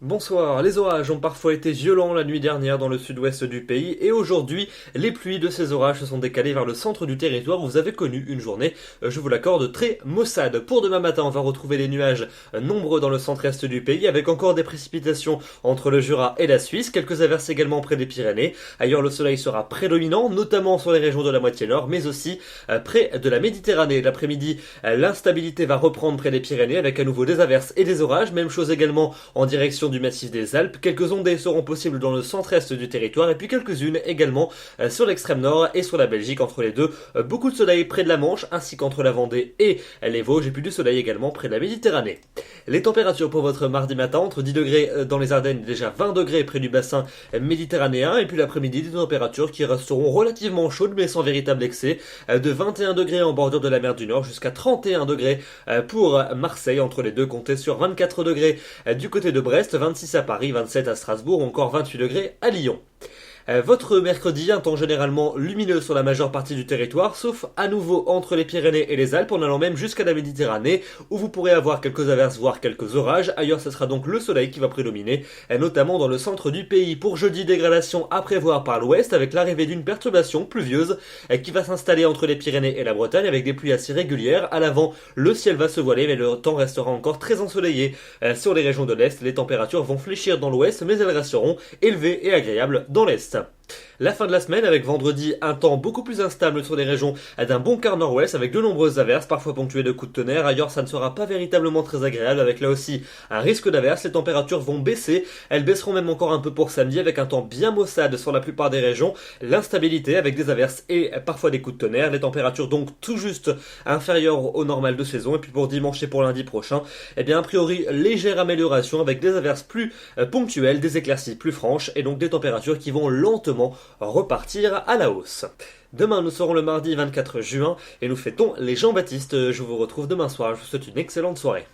Bonsoir, les orages ont parfois été violents la nuit dernière dans le sud-ouest du pays et aujourd'hui, les pluies de ces orages se sont décalées vers le centre du territoire où vous avez connu une journée, je vous l'accorde, très maussade. Pour demain matin, on va retrouver les nuages nombreux dans le centre-est du pays avec encore des précipitations entre le Jura et la Suisse, quelques averses également près des Pyrénées. Ailleurs, le soleil sera prédominant, notamment sur les régions de la moitié nord, mais aussi près de la Méditerranée. L'après-midi, l'instabilité va reprendre près des Pyrénées avec à nouveau des averses et des orages, même chose également en direction du massif des Alpes. Quelques ondées seront possibles dans le centre-est du territoire et puis quelques-unes également sur l'extrême nord et sur la Belgique entre les deux. Beaucoup de soleil près de la Manche ainsi qu'entre la Vendée et les Vosges et puis du soleil également près de la Méditerranée. Les températures pour votre mardi matin entre 10 degrés dans les Ardennes et déjà 20 degrés près du bassin méditerranéen et puis l'après-midi des températures qui resteront relativement chaudes mais sans véritable excès, de 21 degrés en bordure de la mer du Nord jusqu'à 31 degrés pour Marseille, entre les deux comptez sur 24 degrés du côté de Brest, 26 à Paris, 27 à Strasbourg ou encore 28 degrés à Lyon. Votre mercredi, un temps généralement lumineux sur la majeure partie du territoire, sauf à nouveau entre les Pyrénées et les Alpes, en allant même jusqu'à la Méditerranée, où vous pourrez avoir quelques averses, voire quelques orages. Ailleurs, ce sera donc le soleil qui va prédominer, notamment dans le centre du pays. Pour jeudi, dégradation à prévoir par l'ouest, avec l'arrivée d'une perturbation pluvieuse qui va s'installer entre les Pyrénées et la Bretagne, avec des pluies assez régulières. À l'avant, le ciel va se voiler, mais le temps restera encore très ensoleillé sur les régions de l'Est. Les températures vont fléchir dans l'Ouest, mais elles resteront élevées et agréables dans l'Est. La fin de la semaine avec vendredi un temps beaucoup plus instable sur les régions d'un bon quart nord-ouest avec de nombreuses averses, parfois ponctuées de coups de tonnerre. Ailleurs ça ne sera pas véritablement très agréable avec là aussi un risque d'averses. Les températures vont baisser, elles baisseront même encore un peu pour samedi avec un temps bien maussade sur la plupart des régions. L'instabilité avec des averses et parfois des coups de tonnerre. Les températures donc tout juste inférieures au normal de saison. Et puis pour dimanche et pour lundi prochain, eh bien a priori légère amélioration avec des averses plus ponctuelles, des éclaircies plus franches et donc des températures qui vont lentement repartir à la hausse. Demain, nous serons le mardi 24 juin et nous fêtons les Jean-Baptiste. Je vous retrouve demain soir. Je vous souhaite une excellente soirée.